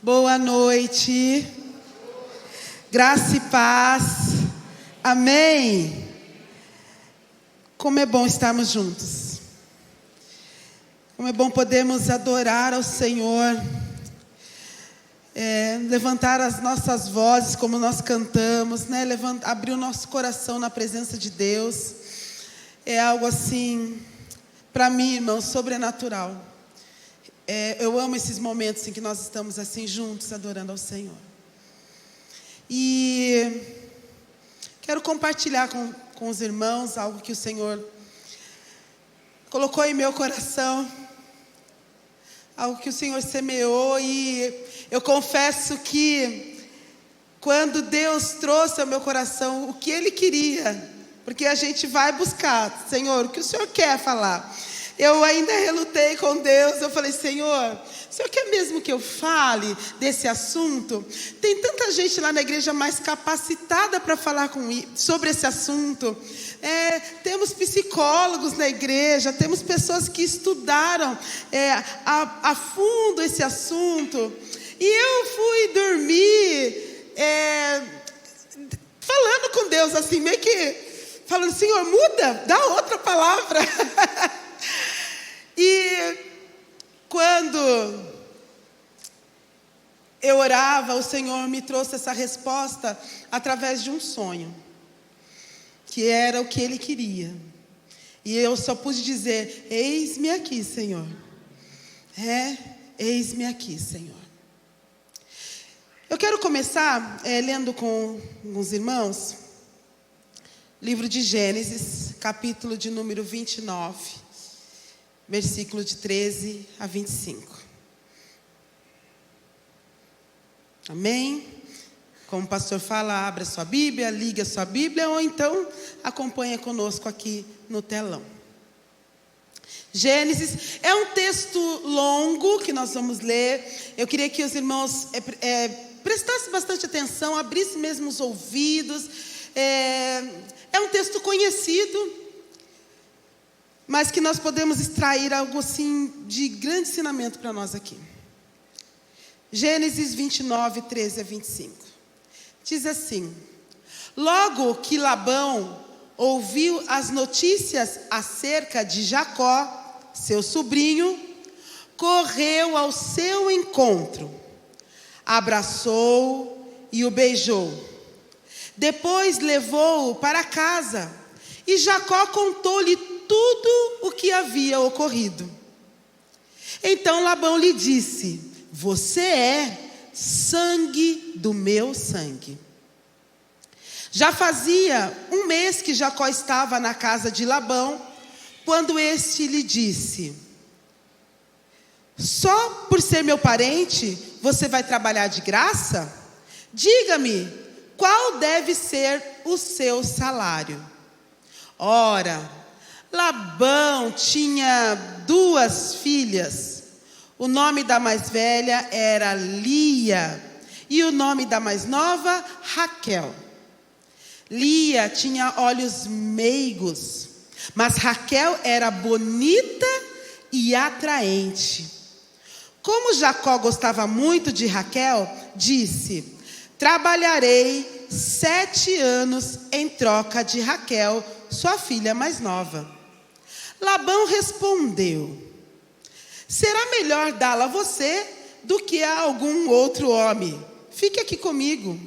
Boa noite, graça e paz, amém. Como é bom estarmos juntos, como é bom podermos adorar ao Senhor, levantar as nossas vozes como nós cantamos, né? Abrir o nosso coração na presença de Deus, é algo assim, para mim, irmão, sobrenatural. Eu amo esses momentos em que nós estamos assim juntos, adorando ao Senhor. E quero compartilhar com os irmãos algo que o Senhor colocou em meu coração, algo que o Senhor semeou. E eu confesso que quando Deus trouxe ao meu coração o que Ele queria, porque a gente vai buscar, Senhor, o que o Senhor quer falar. Eu ainda relutei com Deus, eu falei, Senhor, o Senhor quer mesmo que eu fale desse assunto? Tem tanta gente lá na igreja mais capacitada para falar sobre esse assunto. Temos psicólogos na igreja, temos pessoas que estudaram a fundo esse assunto. E eu fui dormir falando com Deus assim, meio que falando, Senhor, muda, dá outra palavra. E quando eu orava, o Senhor me trouxe essa resposta através de um sonho, que era o que Ele queria. E eu só pude dizer, eis-me aqui, Senhor. Eis-me aqui, Senhor. Eu quero começar lendo com os irmãos, livro de Gênesis, capítulo de número 29. Versículo de 13 a 25. Amém? Como o pastor fala, abra sua Bíblia, liga a sua Bíblia, ou então acompanha conosco aqui no telão. Gênesis é um texto longo que nós vamos ler. Eu queria que os irmãos prestassem bastante atenção, abrissem mesmo os ouvidos. É um texto conhecido, mas que nós podemos extrair algo assim de grande ensinamento para nós aqui. Gênesis 29, 13 a 25. Diz assim: logo que Labão ouviu as notícias acerca de Jacó, seu sobrinho, correu ao seu encontro, abraçou-o e o beijou. Depois levou-o para casa, e Jacó contou-lhe tudo o que havia ocorrido. Então Labão lhe disse: você é sangue do meu sangue. Já fazia um mês que Jacó estava na casa de Labão, quando este lhe disse: só por ser meu parente, você vai trabalhar de graça? Diga-me, qual deve ser o seu salário? Ora, Labão tinha 2 filhas. O nome da mais velha era Lia, e o nome da mais nova, Raquel. Lia tinha olhos meigos, mas Raquel era bonita e atraente. Como Jacó gostava muito de Raquel, disse: trabalharei 7 anos em troca de Raquel, sua filha mais nova. Labão respondeu: será melhor dá-la a você do que a algum outro homem. Fique aqui comigo.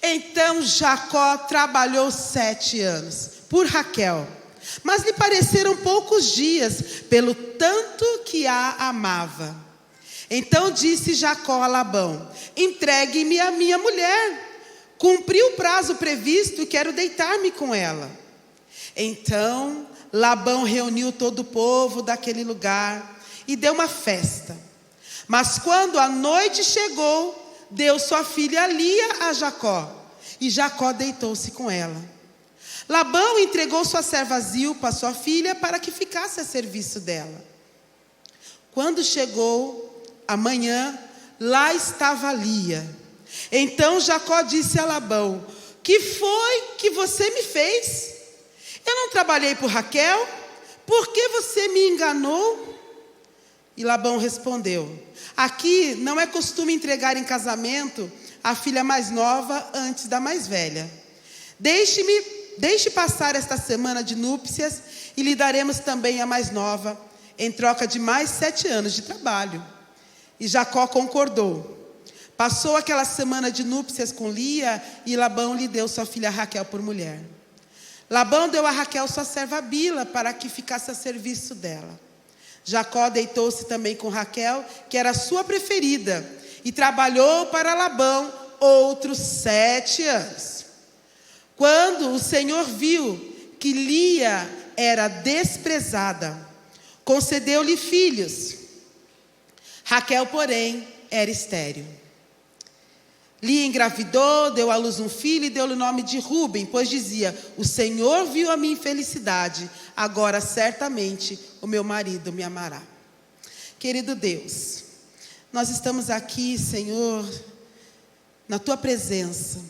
Então Jacó trabalhou 7 anos por Raquel, mas lhe pareceram poucos dias, pelo tanto que a amava. Então disse Jacó a Labão: entregue-me a minha mulher. Cumpri o prazo previsto e quero deitar-me com ela. Então Labão reuniu todo o povo daquele lugar e deu uma festa. Mas quando a noite chegou, deu sua filha Lia a Jacó, e Jacó deitou-se com ela. Labão entregou sua serva Zilpa, sua filha, para que ficasse a serviço dela. Quando chegou a manhã, lá estava Lia. Então Jacó disse a Labão: que foi que você me fez? Eu não trabalhei por Raquel? Por que você me enganou? E Labão respondeu: aqui não é costume entregar em casamento a filha mais nova antes da mais velha. Deixe passar esta semana de núpcias e lhe daremos também a mais nova, em troca de mais 7 anos de trabalho. E Jacó concordou. Passou aquela semana de núpcias com Lia e Labão lhe deu sua filha Raquel por mulher. Labão deu a Raquel sua serva Bila para que ficasse a serviço dela. Jacó deitou-se também com Raquel, que era sua preferida, e trabalhou para Labão outros 7 anos. Quando o Senhor viu que Lia era desprezada, concedeu-lhe filhos. Raquel, porém, era estéril. Lia engravidou, deu à luz um filho e deu-lhe o nome de Ruben, pois dizia: o Senhor viu a minha infelicidade, agora certamente o meu marido me amará. Querido Deus, nós estamos aqui, Senhor, na Tua presença.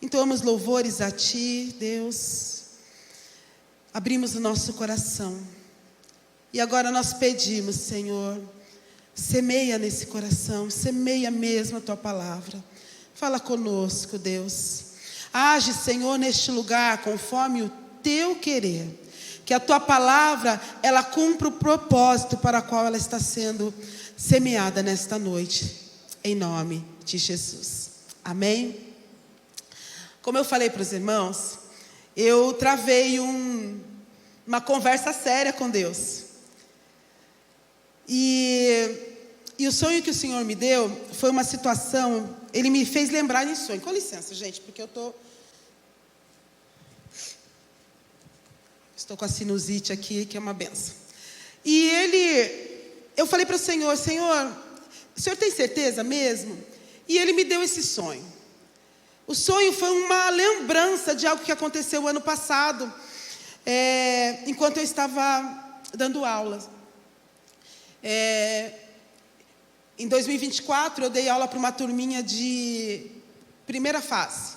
Entoamos louvores a Ti, Deus. Abrimos o nosso coração. E agora nós pedimos, Senhor, semeia nesse coração, semeia mesmo a Tua palavra. Fala conosco, Deus. Age, Senhor, neste lugar conforme o Teu querer. Que a Tua palavra, ela cumpra o propósito para o qual ela está sendo semeada nesta noite. Em nome de Jesus. Amém? Como eu falei para os irmãos, eu travei uma conversa séria com Deus. E o sonho que o Senhor me deu foi uma situação, Ele me fez lembrar em sonho. Com licença, gente, porque eu estou com a sinusite aqui, que é uma benção. E eu falei para o Senhor: Senhor, o Senhor tem certeza mesmo? E Ele me deu esse sonho. O sonho foi uma lembrança de algo que aconteceu o ano passado, enquanto eu estava dando aulas. Em 2024, eu dei aula para uma turminha de primeira fase.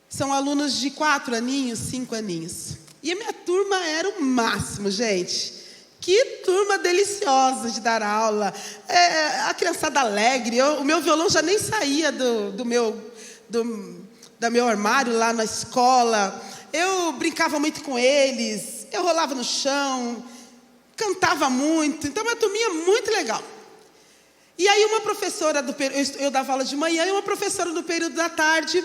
São alunos de 4 aninhos, 5 aninhos. E a minha turma era o máximo, gente. Que turma deliciosa de dar aula. A criançada alegre. O meu violão já nem saía do meu armário lá na escola. Eu brincava muito com eles. Eu rolava no chão. Cantava muito. Então, uma turminha muito legal. E aí, uma professora eu dava aula de manhã, e uma professora no período da tarde,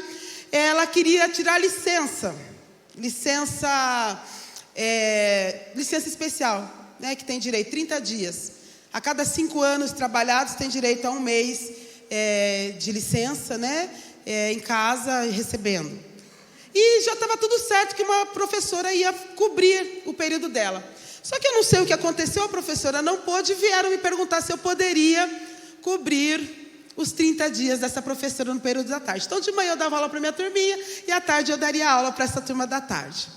ela queria tirar licença especial, né, que tem direito 30 dias. A cada 5 anos trabalhados, tem direito a 1 mês de licença, né, em casa, recebendo. E já estava tudo certo que uma professora ia cobrir o período dela. Só que eu não sei o que aconteceu, a professora não pôde, vieram me perguntar se eu poderia cobrir os 30 dias dessa professora no período da tarde. Então, de manhã eu dava aula para minha turminha, e à tarde eu daria aula para essa turma da tarde.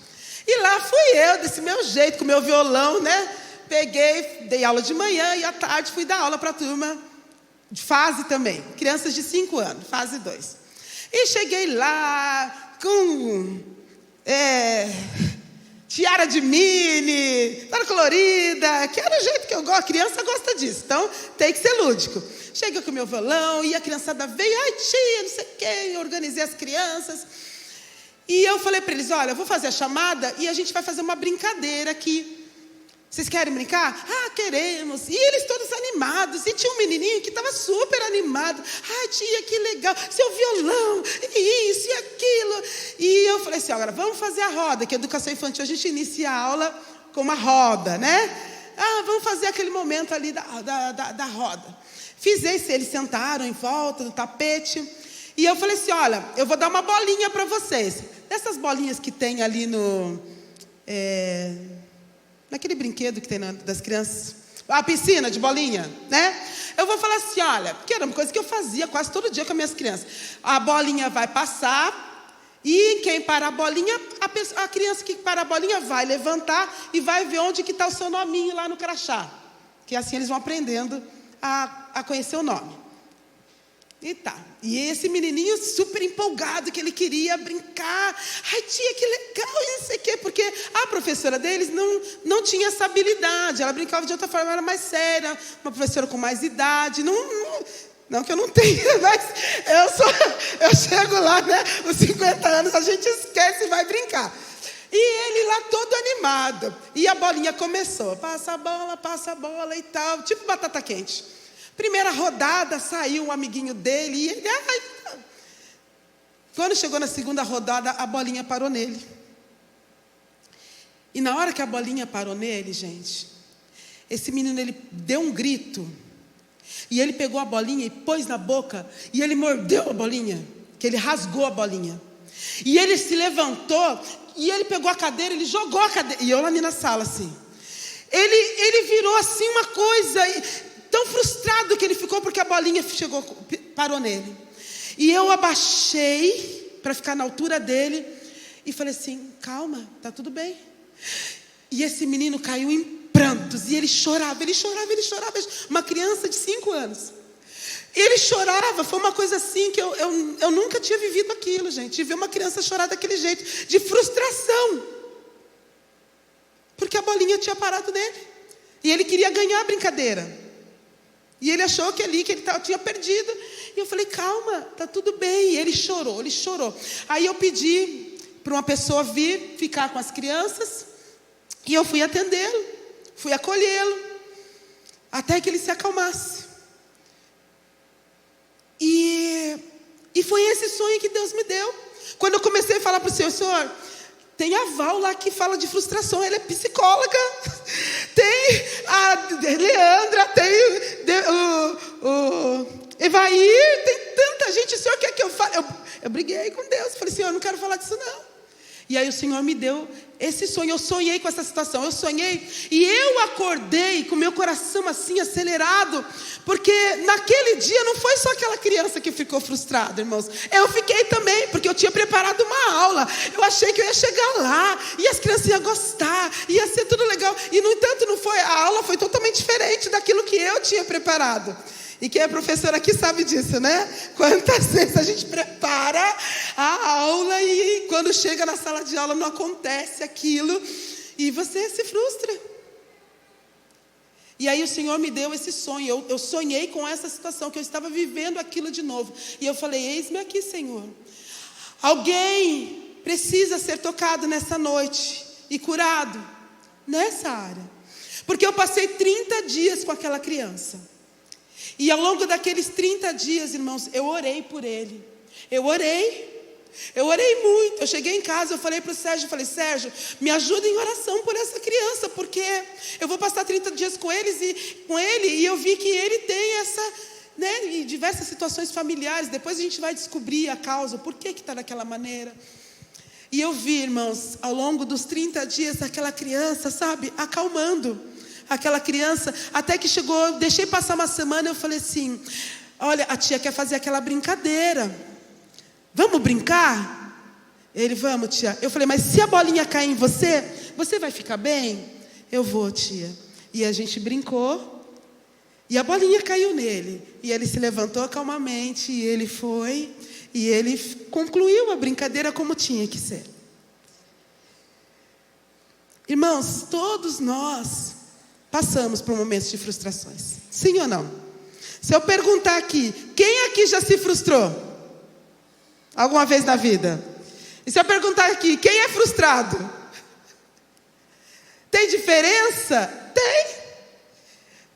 E lá fui eu, desse meu jeito, com meu violão, né? Peguei, dei aula de manhã, e à tarde fui dar aula para a turma de fase também, crianças de 5 anos, fase 2. E cheguei lá com tiara de mini, toda colorida, que era o jeito que eu gosto, a criança gosta disso, então tem que ser lúdico. Cheguei com meu violão, e a criançada veio: ai tia, não sei o quê, eu organizei as crianças. E eu falei para eles: olha, eu vou fazer a chamada e a gente vai fazer uma brincadeira aqui. Vocês querem brincar? Ah, queremos. E eles todos animados. E tinha um menininho que estava super animado. Ai, tia, que legal. Seu violão, e isso e aquilo. E eu falei assim: agora vamos fazer a roda, que educação infantil a gente inicia a aula com uma roda, né? Ah, vamos fazer aquele momento ali da roda. Fiz esse, eles sentaram em volta do tapete. E eu falei assim: olha, eu vou dar uma bolinha para vocês. Dessas bolinhas que tem ali naquele brinquedo que tem das crianças, a piscina de bolinha, né? Eu vou falar assim: olha, que era uma coisa que eu fazia quase todo dia com as minhas crianças. A bolinha vai passar, e quem parar a bolinha, a criança que parar a bolinha vai levantar e vai ver onde que está o seu nominho lá no crachá. Que assim eles vão aprendendo a conhecer o nome. E tá. E esse menininho super empolgado, que ele queria brincar. Ai, tia, que legal, e não sei o quê. Porque a professora deles não tinha essa habilidade. Ela brincava de outra forma, era mais séria. Uma professora com mais idade. Não que eu não tenha, mas eu chego lá, né? Os 50 anos, a gente esquece e vai brincar. E ele lá todo animado. E a bolinha começou. Passa a bola e tal. Tipo batata quente. Primeira rodada, saiu um amiguinho dele. E ele... Quando chegou na segunda rodada, a bolinha parou nele. E na hora que a bolinha parou nele, gente, esse menino, ele deu um grito. E ele pegou a bolinha e pôs na boca. E ele mordeu a bolinha. Que ele rasgou a bolinha. E ele se levantou. E ele pegou a cadeira, ele jogou a cadeira. E eu lá na sala assim. Ele virou assim uma coisa... Tão frustrado que ele ficou porque a bolinha parou nele. E eu abaixei para ficar na altura dele. E falei assim, calma, tá tudo bem. E esse menino caiu em prantos. E ele chorava. Uma criança de 5 anos. Ele chorava, foi uma coisa assim que eu nunca tinha vivido aquilo, gente. De ver uma criança chorar daquele jeito, de frustração. Porque a bolinha tinha parado nele. E ele queria ganhar a brincadeira. E ele achou que ele tinha perdido. E eu falei, calma, tá tudo bem. E ele chorou. Aí eu pedi para uma pessoa vir, ficar com as crianças. E eu fui atendê-lo, fui acolhê-lo, até que ele se acalmasse. E foi esse sonho que Deus me deu. Quando eu comecei a falar para o Senhor, tem a Val lá que fala de frustração, ela é psicóloga. Tem a Leandra, tem o Evair, tem tanta gente. O Senhor quer que eu fale? Eu briguei com Deus, falei, Senhor, eu não quero falar disso não. E aí o Senhor me deu esse sonho, eu sonhei com essa situação, e eu acordei com meu coração assim acelerado, porque naquele dia não foi só aquela criança que ficou frustrada, irmãos, eu fiquei também, porque eu tinha preparado uma aula, eu achei que eu ia chegar lá, e as crianças iam gostar, ia ser tudo legal, e no entanto não foi, a aula foi totalmente diferente daquilo que eu tinha preparado. E quem é professor aqui sabe disso, né? Quantas vezes a gente prepara a aula e quando chega na sala de aula não acontece aquilo e você se frustra. E aí o Senhor me deu esse sonho, eu sonhei com essa situação, que eu estava vivendo aquilo de novo. E eu falei, eis-me aqui, Senhor. Alguém precisa ser tocado nessa noite e curado nessa área. Porque eu passei 30 dias com aquela criança. E ao longo daqueles 30 dias, irmãos, eu orei por ele. Eu orei muito. Eu cheguei em casa, eu falei para o Sérgio, Sérgio, me ajuda em oração por essa criança, porque eu vou passar 30 dias com ele, e eu vi que ele tem essa, né, em diversas situações familiares. Depois a gente vai descobrir a causa, por que está daquela maneira. E eu vi, irmãos, ao longo dos 30 dias, aquela criança, sabe, acalmando. Aquela criança, até que chegou, deixei passar uma semana, eu falei assim, olha, a tia quer fazer aquela brincadeira, vamos brincar? Ele, vamos, tia. Eu falei, mas se a bolinha cair em você, você vai ficar bem? Eu vou, tia. E a gente brincou, e a bolinha caiu nele, e ele se levantou calmamente, e ele foi, e ele concluiu a brincadeira como tinha que ser. Irmãos, todos nós passamos por momentos de frustrações. Sim ou não? Se eu perguntar aqui, quem aqui já se frustrou? Alguma vez na vida? E se eu perguntar aqui, quem é frustrado? Tem diferença? Tem.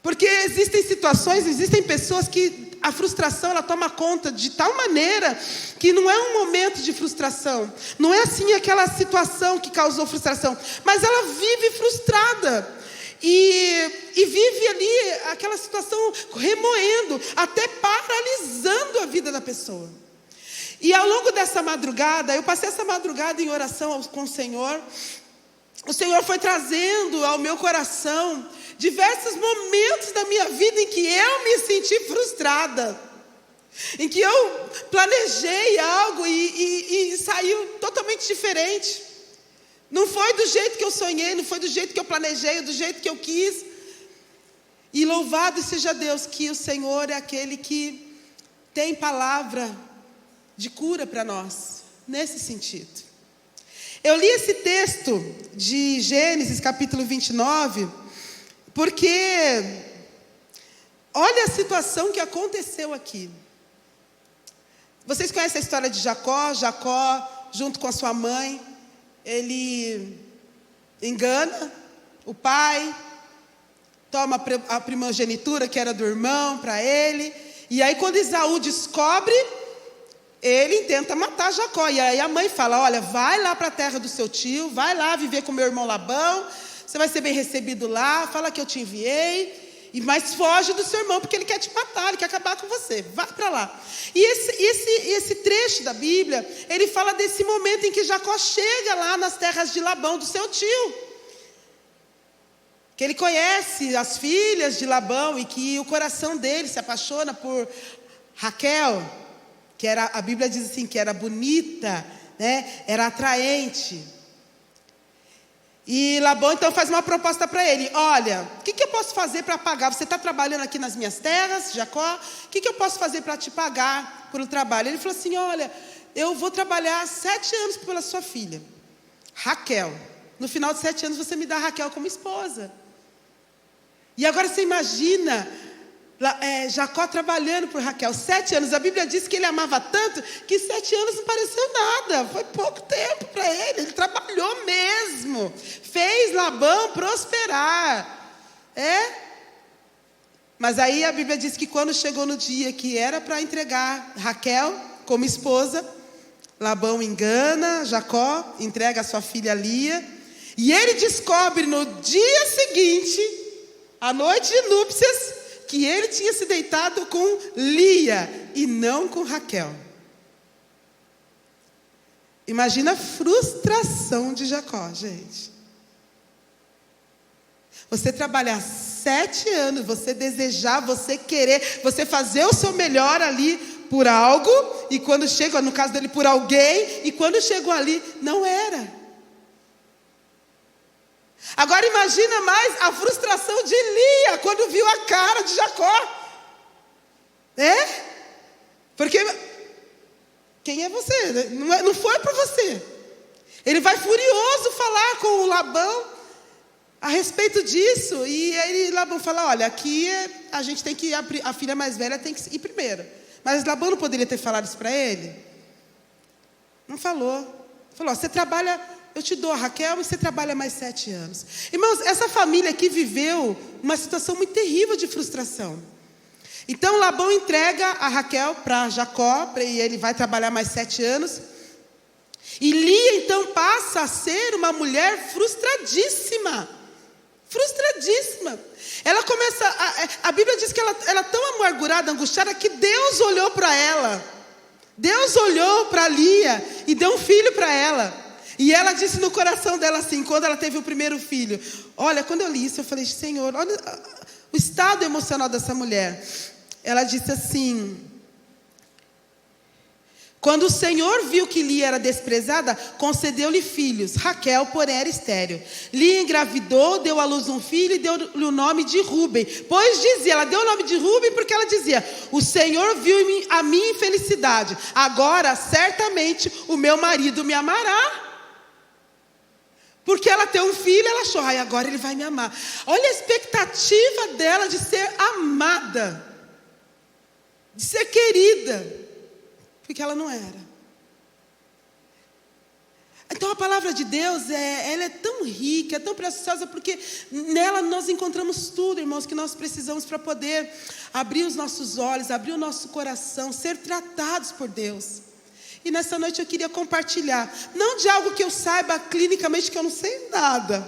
Porque existem situações, existem pessoas que a frustração, ela toma conta de tal maneira que não é um momento de frustração. Não é assim aquela situação que causou frustração. Mas ela vive frustrada. E vive ali aquela situação remoendo, até paralisando a vida da pessoa. E ao longo dessa madrugada, eu passei essa madrugada em oração com o Senhor foi trazendo ao meu coração diversos momentos da minha vida em que eu me senti frustrada, em que eu planejei algo e saiu totalmente diferente. Não foi do jeito que eu sonhei, não foi do jeito que eu planejei, do jeito que eu quis. E louvado seja Deus que o Senhor é aquele que tem palavra de cura para nós, nesse sentido. Eu li esse texto de Gênesis, capítulo 29, porque olha a situação que aconteceu aqui. Vocês conhecem a história de Jacó? Jacó, junto com a sua mãe, ele engana o pai, toma a primogenitura que era do irmão para ele, e aí quando Esaú descobre, ele tenta matar Jacó, e aí a mãe fala, olha, vai lá para a terra do seu tio, vai lá viver com meu irmão Labão, você vai ser bem recebido lá, fala que eu te enviei, mas foge do seu irmão, porque ele quer te matar, ele quer acabar com você, vai para lá. E esse trecho da Bíblia, ele fala desse momento em que Jacó chega lá nas terras de Labão, do seu tio, que ele conhece as filhas de Labão, e que o coração dele se apaixona por Raquel, que era, a Bíblia diz assim, que era bonita, né? Era atraente. E Labão então faz uma proposta para ele, olha, o que eu posso fazer para pagar? Você está trabalhando aqui nas minhas terras, Jacó, o que eu posso fazer para te pagar pelo trabalho? Ele falou assim, olha, eu vou trabalhar 7 anos pela sua filha, Raquel. No final de 7 anos você me dá Raquel como esposa. E agora você imagina Jacó trabalhando por Raquel 7 anos, a Bíblia diz que ele amava tanto, que 7 anos não pareceu nada, foi pouco tempo para ele trabalhou mesmo, fez Labão prosperar, mas aí a Bíblia diz que quando chegou no dia que era para entregar Raquel como esposa, Labão engana Jacó, entrega a sua filha Lia, e ele descobre no dia seguinte, à noite de núpcias, que ele tinha se deitado com Lia e não com Raquel. Imagina a frustração de Jacó, gente. Você trabalhar 7 anos, você desejar, você querer, você fazer o seu melhor ali por algo, e quando chega, no caso dele, por alguém, e quando chegou ali, não era. Agora imagina mais a frustração de Lia quando viu a cara de Jacó. Porque quem é você? Não foi para você. Ele vai furioso falar com o Labão a respeito disso. E aí Labão fala, olha, aqui a gente tem que ir, a filha mais velha tem que ir primeiro. Mas Labão não poderia ter falado isso para ele? Não falou. Falou, você trabalha... Eu te dou a Raquel e você trabalha mais 7 anos. Irmãos, essa família aqui viveu uma situação muito terrível de frustração. Então Labão entrega a Raquel para Jacó, e ele vai trabalhar mais 7 anos. E Lia então passa a ser uma mulher frustradíssima. Frustradíssima. Ela começa, a Bíblia diz que ela é tão amargurada, angustiada, que Deus olhou para ela. Deus olhou para Lia e deu um filho para ela. E ela disse no coração dela assim, quando ela teve o primeiro filho, olha, quando eu li isso, eu falei, Senhor, olha o estado emocional dessa mulher. Ela disse assim, quando o Senhor viu que Lia era desprezada, concedeu-lhe filhos. Raquel, porém, era estéril. Lia engravidou, deu à luz um filho e deu-lhe o nome de Rúben. Pois dizia, ela deu o nome de Rúben porque ela dizia, o Senhor viu a minha infelicidade. Agora, certamente, o meu marido me amará. Porque ela tem um filho, ela achou, agora ele vai me amar. Olha a expectativa dela de ser amada, de ser querida, porque ela não era. Então a palavra de Deus, ela é tão rica, é tão preciosa, porque nela nós encontramos tudo, irmãos, que nós precisamos para poder abrir os nossos olhos, abrir o nosso coração, ser tratados por Deus. E nessa noite eu queria compartilhar, não de algo que eu saiba clinicamente, que eu não sei nada.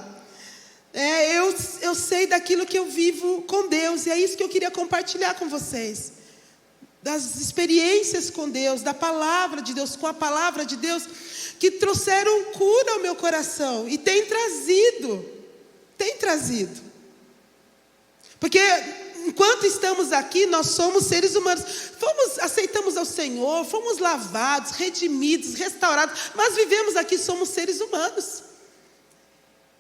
Eu sei daquilo que eu vivo com Deus, e é isso que eu queria compartilhar com vocês. Das experiências com Deus, da palavra de Deus, com a palavra de Deus, que trouxeram cura ao meu coração, e tem trazido. Porque enquanto estamos aqui, nós somos seres humanos. Aceitamos ao Senhor, fomos lavados, redimidos, restaurados, mas vivemos aqui, somos seres humanos.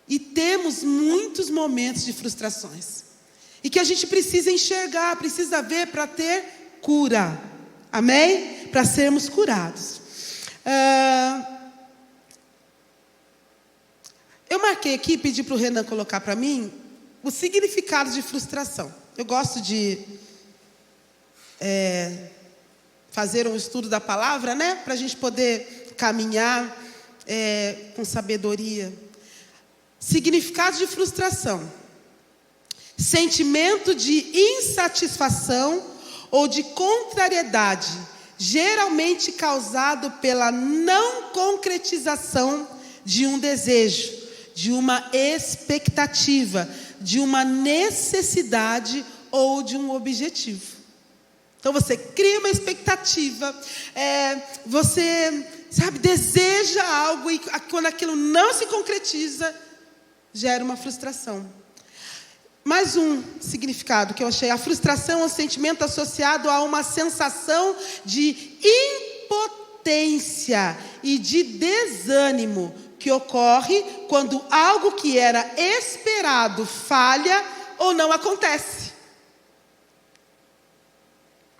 E temos muitos momentos de frustrações. E que a gente precisa enxergar, precisa ver para ter cura. Amém? Para sermos curados. Eu marquei aqui, pedi para o Renan colocar para mim o significado de frustração. Eu gosto de fazer um estudo da palavra, né? Para a gente poder caminhar com sabedoria. Significado de frustração: sentimento de insatisfação ou de contrariedade, geralmente causado pela não concretização de um desejo, de uma expectativa, de uma necessidade ou de um objetivo. Então você cria uma expectativa, você, deseja algo e quando aquilo não se concretiza, gera uma frustração. Mais um significado que eu achei: a frustração é um sentimento associado a uma sensação de impotência e de desânimo que ocorre quando algo que era esperado falha ou não acontece.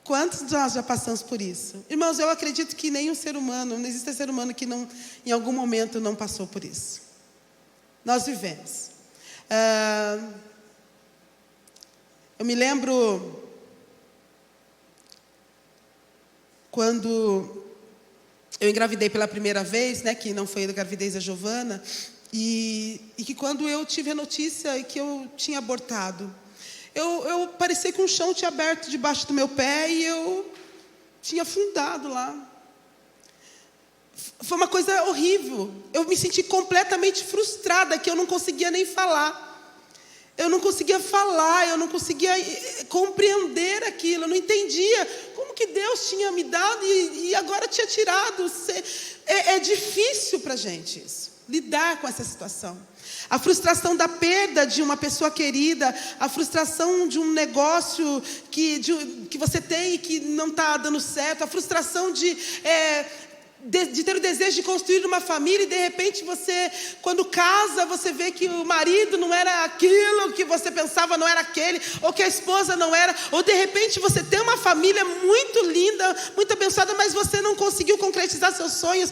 Quantos de nós já passamos por isso? Irmãos, eu acredito que nenhum ser humano, não existe ser humano que não, em algum momento não passou por isso. Nós vivemos. Eu me lembro quando eu engravidei pela primeira vez, né, que não foi a gravidez da Giovana, e que quando eu tive a notícia que eu tinha abortado, eu parecia que um chão tinha aberto debaixo do meu pé e eu tinha afundado lá. Foi uma coisa horrível. Eu me senti completamente frustrada, que eu não conseguia nem falar. Eu não conseguia falar, eu não conseguia compreender aquilo, eu não entendia como que Deus tinha me dado e agora tinha tirado. É difícil para a gente isso, lidar com essa situação. A frustração da perda de uma pessoa querida, a frustração de um negócio que você tem e que não está dando certo, a frustração de ter o desejo de construir uma família e de repente você, quando casa, você vê que o marido não era aquilo que você pensava, não era aquele, ou que a esposa não era, ou de repente você tem uma família muito linda, muito abençoada, mas você não conseguiu concretizar seus sonhos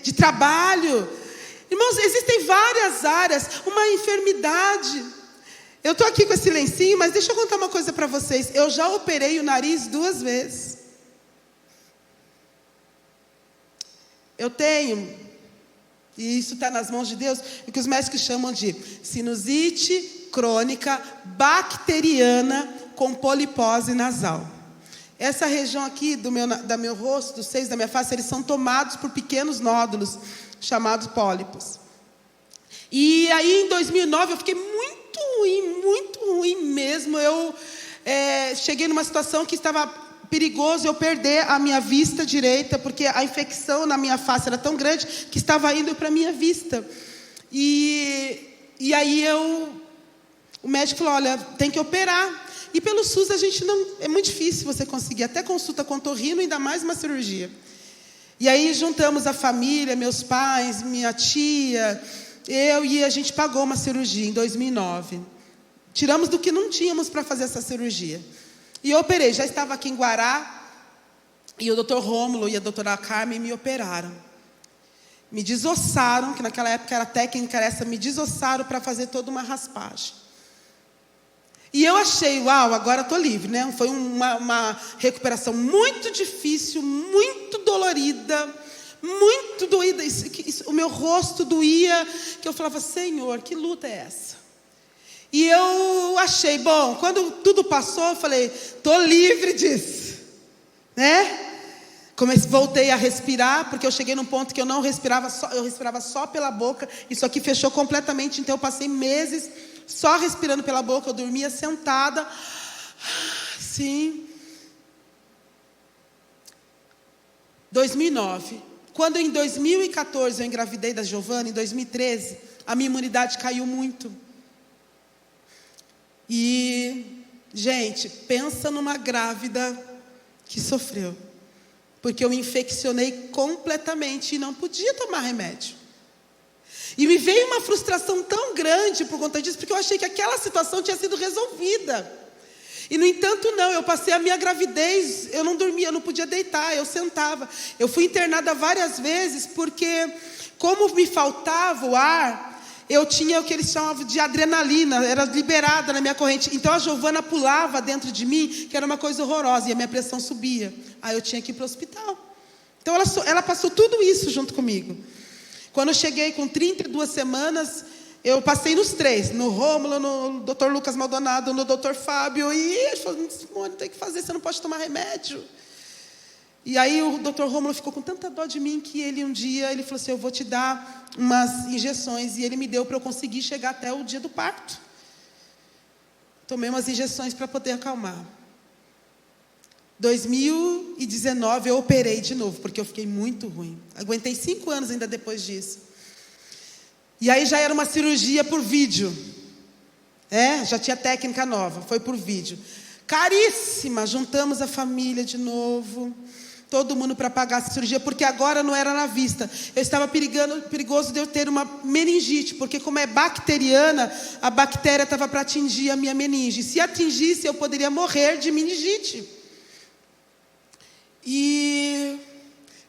de trabalho. Irmãos, existem várias áreas, uma enfermidade. Eu estou aqui com esse lencinho, mas deixa eu contar uma coisa para vocês. Eu já operei o nariz 2 vezes. Eu tenho, e isso está nas mãos de Deus, o que os médicos chamam de sinusite crônica bacteriana com polipose nasal. Essa região aqui do meu rosto, dos seios da minha face, eles são tomados por pequenos nódulos, chamados pólipos. E aí, em 2009, eu fiquei muito ruim mesmo. Eu cheguei numa situação que estava perigoso eu perder a minha vista direita, porque a infecção na minha face era tão grande que estava indo para a minha vista. E aí o médico falou: olha, tem que operar. E pelo SUS é muito difícil você conseguir até consulta com otorrino, ainda mais uma cirurgia. E aí juntamos a família, meus pais, minha tia, e a gente pagou uma cirurgia em 2009. Tiramos do que não tínhamos para fazer essa cirurgia. E eu operei, já estava aqui em Guará, e o doutor Rômulo e a doutora Carmen me operaram. Me desossaram, que naquela época era técnica essa, me desossaram para fazer toda uma raspagem. E eu achei, uau, agora estou livre, né? Foi uma recuperação muito difícil, muito dolorida, muito doída. O meu rosto doía, que eu falava: Senhor, que luta é essa? E eu achei, bom, quando tudo passou, eu falei: estou livre disso, né? Voltei a respirar, porque eu cheguei num ponto que eu não respirava, eu respirava só pela boca. Isso aqui fechou completamente, então eu passei meses só respirando pela boca. Eu dormia sentada, sim. 2009, quando em 2014 eu engravidei da Giovana, em 2013, a minha imunidade caiu muito. E, gente, pensa numa grávida que sofreu. Porque eu me infeccionei completamente e não podia tomar remédio. E me veio uma frustração tão grande por conta disso, porque eu achei que aquela situação tinha sido resolvida. E no entanto não, eu passei a minha gravidez, eu não dormia, eu não podia deitar, eu sentava. Eu fui internada várias vezes porque, como me faltava o ar, eu tinha o que eles chamavam de adrenalina, era liberada na minha corrente. Então a Giovana pulava dentro de mim, que era uma coisa horrorosa, e a minha pressão subia. Aí eu tinha que ir para o hospital. Então ela passou tudo isso junto comigo. Quando eu cheguei com 32 semanas, eu passei nos 3, no Rômulo, no Dr. Lucas Maldonado, no Dr. Fábio, e ele falou: Simone, tem que fazer, você não pode tomar remédio. E aí o Dr. Rômulo ficou com tanta dó de mim que ele um dia, ele falou assim: eu vou te dar umas injeções. E ele me deu para eu conseguir chegar até o dia do parto. Tomei umas injeções para poder acalmar. 2019 eu operei de novo, porque eu fiquei muito ruim. Aguentei 5 anos ainda depois disso. E aí já era uma cirurgia por vídeo. Já tinha técnica nova, foi por vídeo. Caríssima, juntamos a família de novo. Todo mundo para pagar essa cirurgia, porque agora não era na vista. Eu estava perigoso de eu ter uma meningite, porque como é bacteriana, a bactéria estava para atingir a minha meninge. Se atingisse, eu poderia morrer de meningite. E,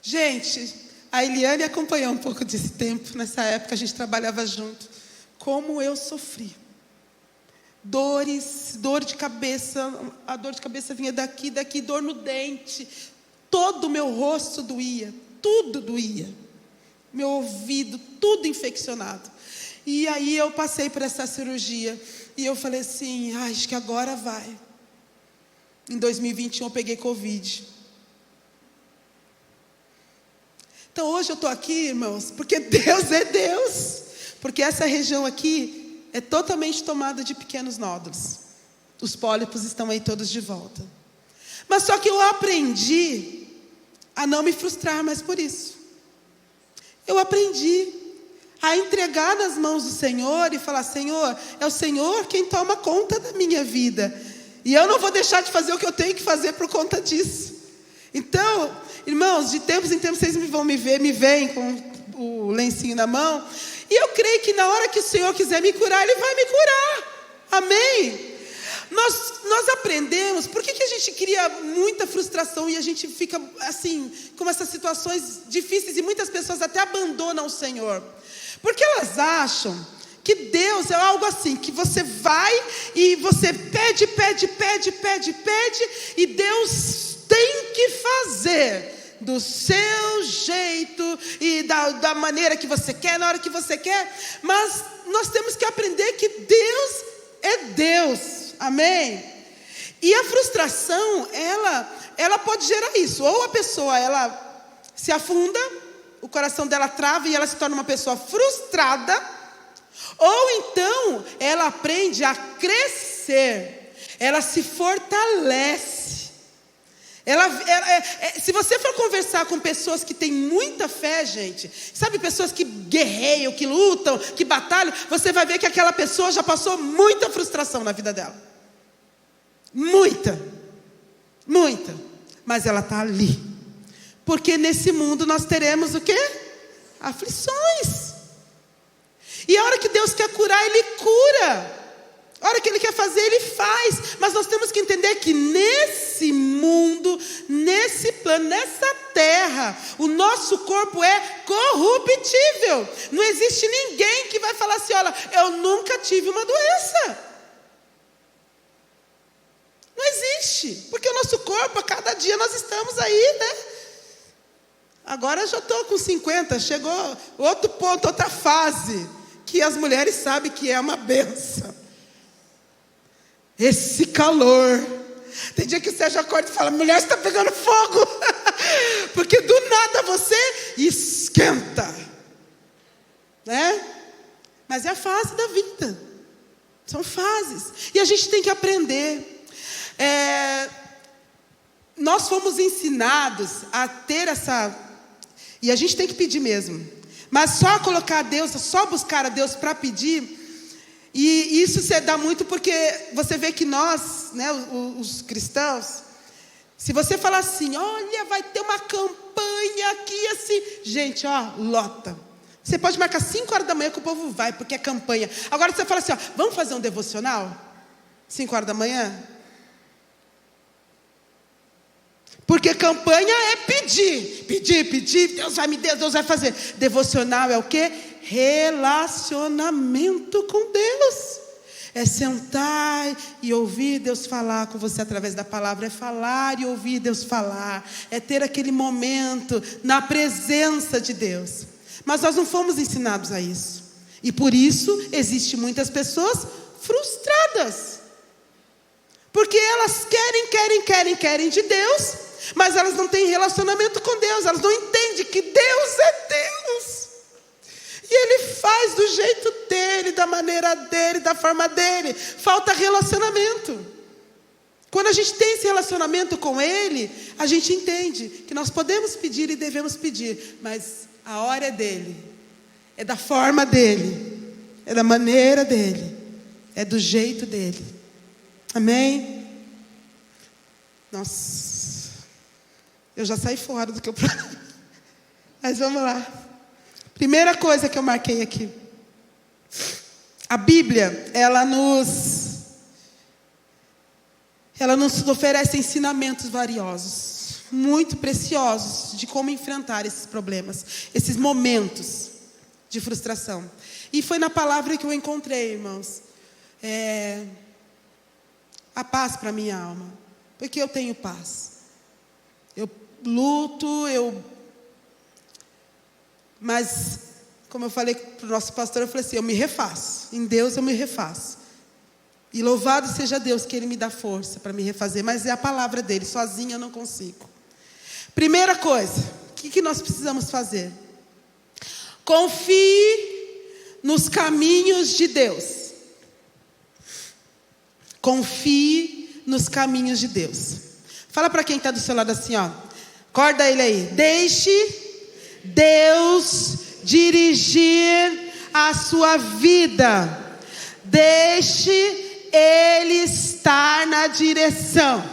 gente, a Eliane acompanhou um pouco desse tempo. Nessa época a gente trabalhava junto. Como eu sofri. Dor de cabeça. A dor de cabeça vinha daqui, dor no dente. Todo o meu rosto doía, tudo doía. Meu ouvido, tudo infeccionado. E aí eu passei por essa cirurgia. E eu falei assim: acho que agora vai. Em 2021 eu peguei Covid. Então hoje eu estou aqui, irmãos, porque Deus é Deus. Porque essa região aqui é totalmente tomada de pequenos nódulos. Os pólipos estão aí todos de volta. Mas só que eu aprendi a não me frustrar mais por isso. Eu aprendi a entregar nas mãos do Senhor e falar: Senhor, é o Senhor quem toma conta da minha vida. E eu não vou deixar de fazer o que eu tenho que fazer por conta disso. Então, irmãos, de tempos em tempos vocês me veem com o lencinho na mão. E eu creio que na hora que o Senhor quiser me curar, Ele vai me curar. Amém? Nós aprendemos, por que a gente cria muita frustração e a gente fica assim, com essas situações difíceis e muitas pessoas até abandonam o Senhor? Porque elas acham que Deus é algo assim, que você vai e você pede, e Deus tem que fazer do seu jeito e da maneira que você quer, na hora que você quer. Mas nós temos que aprender que Deus é Deus. Amém? E a frustração, ela pode gerar isso. Ou a pessoa, ela se afunda, o coração dela trava e ela se torna uma pessoa frustrada. Ou então, ela aprende a crescer. Ela se fortalece. Se você for conversar com pessoas que têm muita fé, gente, sabe, pessoas que guerreiam, que lutam, que batalham, você vai ver que aquela pessoa já passou muita frustração na vida dela. Muita. Mas ela está ali. Porque nesse mundo nós teremos o quê? Aflições. E a hora que Deus quer curar, Ele cura. A hora que Ele quer fazer, Ele faz. Mas nós temos que entender que nesse mundo, nesse plano, nessa terra, o nosso corpo é corruptível. Não existe ninguém que vai falar assim: olha, eu nunca tive uma doença. Não existe, porque o nosso corpo, a cada dia nós estamos aí, né? Agora eu já estou com 50, chegou outro ponto, outra fase, que as mulheres sabem que é uma benção. Esse calor. Tem dia que o Sérgio acorda e fala: mulher, você está pegando fogo. Porque do nada você esquenta. Né? Mas é a fase da vida. São fases. E a gente tem que aprender. Nós fomos ensinados a ter essa... E a gente tem que pedir mesmo. Mas só colocar a Deus, só buscar a Deus para pedir. E isso se dá muito porque você vê que nós, né, os cristãos, se você falar assim: olha, vai ter uma campanha aqui assim... Gente, lota. Você pode marcar 5 horas da manhã que o povo vai, porque é campanha. Agora você fala assim: vamos fazer um devocional? 5 horas da manhã? Porque campanha é pedir, pedir, pedir, Deus vai me dar, Deus vai fazer. Devocional é o quê? Relacionamento com Deus. É sentar e ouvir Deus falar com você através da palavra. É falar e ouvir Deus falar. É ter aquele momento na presença de Deus. Mas nós não fomos ensinados a isso. E por isso existem muitas pessoas frustradas. Porque elas querem de Deus, mas elas não têm relacionamento com Deus. Elas não entendem que Deus é Deus. E Ele faz do jeito dEle, da maneira dEle, da forma dEle. Falta relacionamento. Quando a gente tem esse relacionamento com Ele, a gente entende que nós podemos pedir e devemos pedir. Mas a hora é dEle. É da forma dEle. É da maneira dEle. É do jeito dEle. Amém? Nossa. Eu já saí fora do que eu... Mas vamos lá. Primeira coisa que eu marquei aqui. A Bíblia, ela nos oferece ensinamentos valiosos, muito preciosos, de como enfrentar esses problemas, esses momentos de frustração. E foi na palavra que eu encontrei, irmãos, a paz para a minha alma. Porque eu tenho paz. Eu luto, mas, como eu falei para o nosso pastor, eu falei assim, eu me refaço. Em Deus eu me refaço. E louvado seja Deus que Ele me dá força para me refazer. Mas é a palavra dEle, sozinha eu não consigo. Primeira coisa, o que nós precisamos fazer? Confie nos caminhos de Deus. Confie nos caminhos de Deus. Fala para quem está do seu lado assim, ó. Acorda ele aí. Deixe Deus dirigir a sua vida. Deixe Ele estar na direção.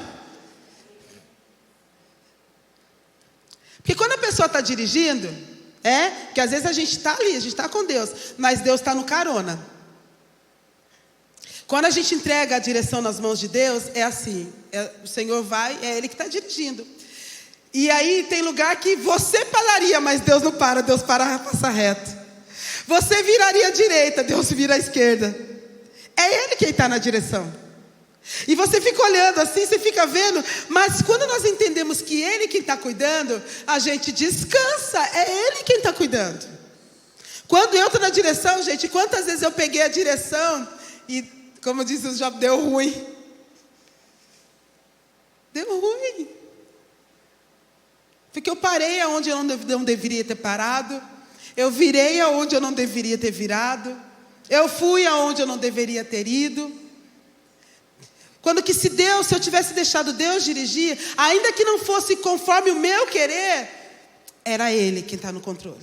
Porque quando a pessoa está dirigindo, que às vezes a gente está ali, a gente está com Deus, mas Deus está no carona. Quando a gente entrega a direção nas mãos de Deus, é assim, o Senhor vai, é Ele que está dirigindo. E aí tem lugar que você pararia, mas Deus não para, Deus passa reto. Você viraria à direita, Deus vira à esquerda. É Ele quem está na direção. E você fica olhando assim, você fica vendo, mas quando nós entendemos que Ele quem está cuidando, a gente descansa, é Ele quem está cuidando. Quando eu estou na direção, gente, quantas vezes eu peguei a direção e, como diz o Job, deu ruim. Deu ruim. Porque eu parei aonde eu não deveria ter parado. Eu virei aonde eu não deveria ter virado. Eu fui aonde eu não deveria ter ido. Quando que se eu tivesse deixado Deus dirigir, ainda que não fosse conforme o meu querer, era Ele quem está no controle.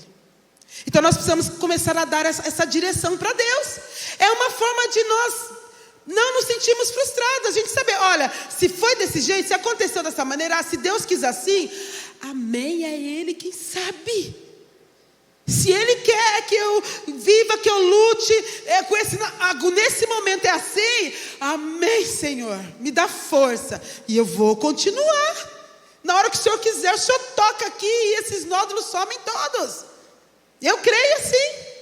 Então nós precisamos começar a dar essa direção para Deus. É uma forma de nós não nos sentirmos frustrados. A gente saber, olha, se foi desse jeito, se aconteceu dessa maneira, se Deus quis assim, amém, é Ele quem sabe. Se Ele quer que eu viva, que eu lute, nesse momento é assim, amém, Senhor, me dá força, e eu vou continuar. Na hora que o Senhor quiser, o Senhor toca aqui, e esses nódulos somem todos. Eu creio assim.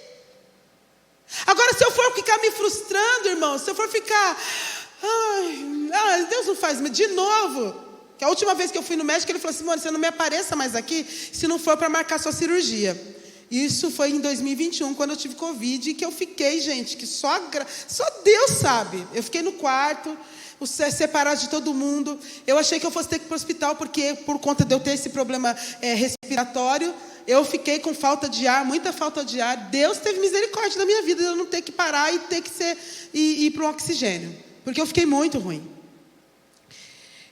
Agora, se eu for ficar me frustrando, irmão, se eu for ficar, Deus não faz, mas de novo, que a última vez que eu fui no médico, ele falou assim, você não me apareça mais aqui, se não for para marcar sua cirurgia. Isso foi em 2021, quando eu tive Covid, que eu fiquei, gente, que só Deus sabe. Eu fiquei no quarto, separado de todo mundo. Eu achei que eu fosse ter que ir para o hospital, porque por conta de eu ter esse problema respiratório, eu fiquei com falta de ar, muita falta de ar. Deus teve misericórdia da minha vida, de eu não ter que parar e ter que ir para o oxigênio, porque eu fiquei muito ruim.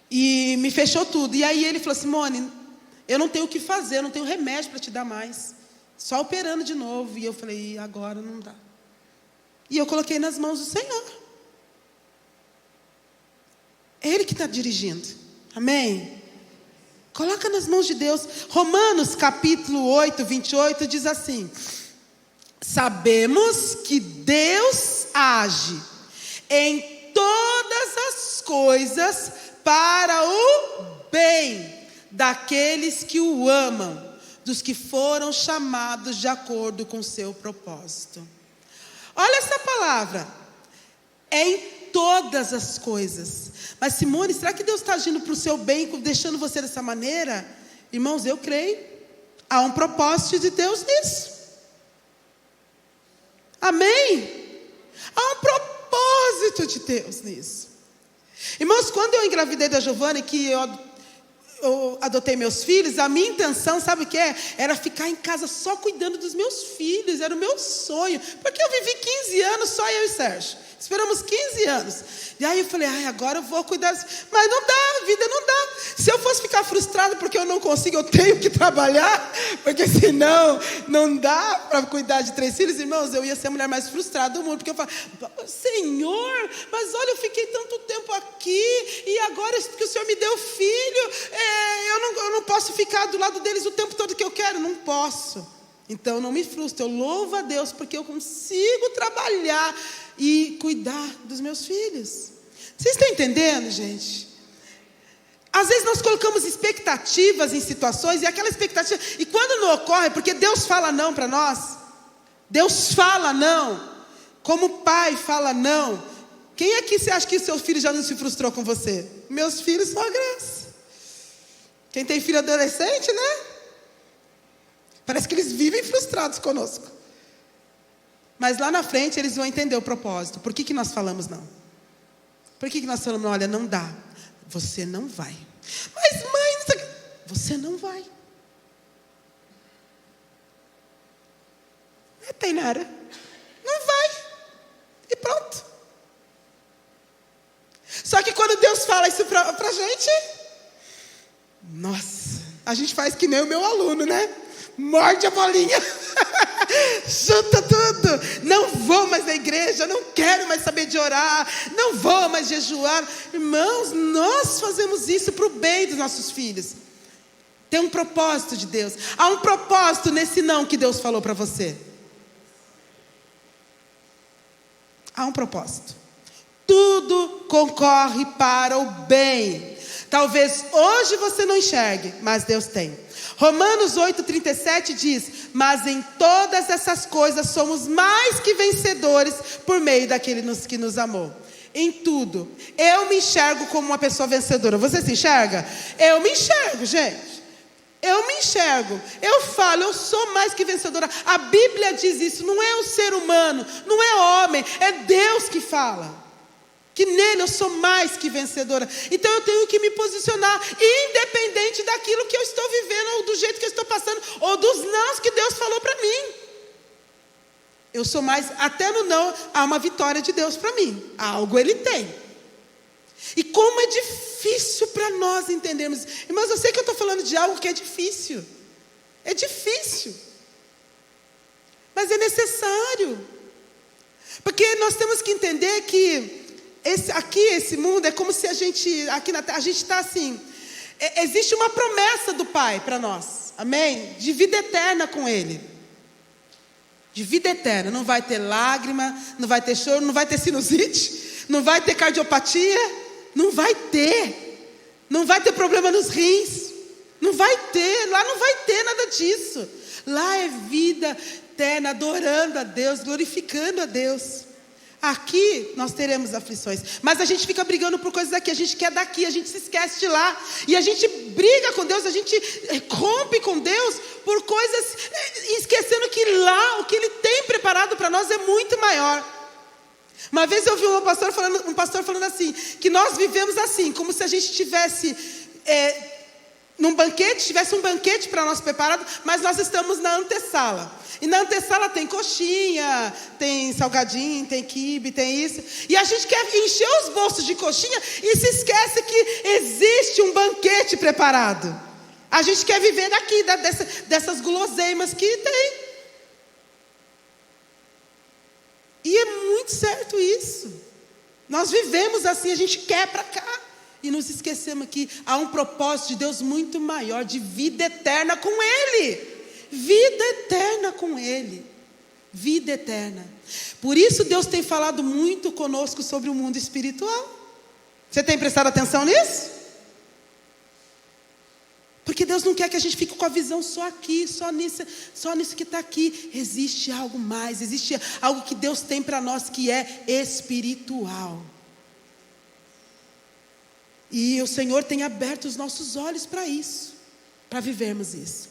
E me fechou tudo. E aí ele falou assim, Simone, eu não tenho o que fazer, eu não tenho remédio para te dar mais. Só operando de novo. E eu falei, agora não dá. E eu coloquei nas mãos do Senhor. É Ele que está dirigindo. Amém? Coloca nas mãos de Deus. Romanos capítulo 8, 28 diz assim: sabemos que Deus age em todas as coisas para o bem daqueles que o amam, dos que foram chamados de acordo com o seu propósito. Olha essa palavra. É em todas as coisas. Mas Simone, será que Deus está agindo para o seu bem, deixando você dessa maneira? Irmãos, eu creio. Há um propósito de Deus nisso. Amém? Há um propósito de Deus nisso. Irmãos, quando eu engravidei da Giovana, que eu adotei meus filhos, a minha intenção, sabe o que é? Era ficar em casa só cuidando dos meus filhos, era o meu sonho, porque eu vivi 15 anos, só eu e Sérgio, esperamos 15 anos, e aí eu falei, agora eu vou cuidar, mas não dá, a vida não dá, se eu fosse ficar frustrado porque eu não consigo, eu tenho que trabalhar, porque senão não dá para cuidar de 3 filhos, irmãos, eu ia ser a mulher mais frustrada do mundo, porque eu falo, Senhor, mas olha, eu fiquei tanto tempo aqui, e agora que o Senhor me deu filho, eu não posso ficar do lado deles o tempo todo que eu quero, não posso. Então não me frustro, eu louvo a Deus porque eu consigo trabalhar e cuidar dos meus filhos. Vocês estão entendendo, gente? Às vezes nós colocamos expectativas em situações, e aquela expectativa, e quando não ocorre, porque Deus fala não para nós, Deus fala não, como pai fala não. Quem aqui você acha que seu filho já não se frustrou com você? Meus filhos são a graça. Quem tem filho adolescente, né? Parece que eles vivem frustrados conosco. Mas lá na frente eles vão entender o propósito. Por que nós falamos não? Por que nós falamos, olha, não dá. Você não vai. Mas mãe, você não vai. Não tem nada. Não vai. E pronto. Só que quando Deus fala isso pra gente, nossa, a gente faz que nem o meu aluno, né? Morde a bolinha, chuta tudo, não vou mais à igreja, não quero mais saber de orar, não vou mais jejuar. Irmãos, nós fazemos isso para o bem dos nossos filhos. Tem um propósito de Deus, há um propósito nesse não que Deus falou para você. Há um propósito. Tudo concorre para o bem. Talvez hoje você não enxergue, mas Deus tem. Romanos 8,37 diz, mas em todas essas coisas somos mais que vencedores por meio daquele que nos amou. Em tudo. Eu me enxergo como uma pessoa vencedora. Você se enxerga? Eu me enxergo, gente. Eu me enxergo. Eu falo, eu sou mais que vencedora. A Bíblia diz isso, não é o ser humano, não é homem, é Deus que fala. Que nele eu sou mais que vencedora. Então eu tenho que me posicionar, independente daquilo que eu estou vivendo, ou do jeito que eu estou passando, ou dos nãos que Deus falou para mim. Eu sou mais, até no não, há uma vitória de Deus para mim. Algo Ele tem. E como é difícil para nós entendermos. Irmãos, eu sei que eu estou falando de algo que é difícil. É difícil. Mas é necessário. Porque nós temos que entender que esse mundo é como se a gente, aqui na terra, a gente está assim, existe uma promessa do Pai para nós, amém? De vida eterna com Ele, de vida eterna, não vai ter lágrima, não vai ter choro, não vai ter sinusite, não vai ter cardiopatia, não vai ter problema nos rins, não vai ter, lá não vai ter nada disso, lá é vida eterna, adorando a Deus, glorificando a Deus. Aqui nós teremos aflições, mas a gente fica brigando por coisas daqui, a gente quer daqui, a gente se esquece de lá, e a gente briga com Deus, a gente rompe com Deus por coisas, esquecendo que lá, o que Ele tem preparado para nós é muito maior. Uma vez eu ouvi um pastor falando assim, que nós vivemos assim, como se a gente tivesse tivesse um banquete para nós preparado, mas nós estamos na antessala. E na antessala tem coxinha, tem salgadinho, tem quibe, tem isso. E a gente quer encher os bolsos de coxinha e se esquece que existe um banquete preparado. A gente quer viver daqui, dessas guloseimas que tem. E é muito certo isso. Nós vivemos assim, a gente quer para cá. E nos esquecemos que há um propósito de Deus muito maior, de vida eterna com Ele. Vida eterna com Ele. Vida eterna. Por isso Deus tem falado muito conosco sobre o mundo espiritual. Você tem prestado atenção nisso? Porque Deus não quer que a gente fique com a visão só aqui, só nisso que está aqui. Existe algo mais, existe algo que Deus tem para nós que é espiritual. E o Senhor tem aberto os nossos olhos para isso, para vivermos isso.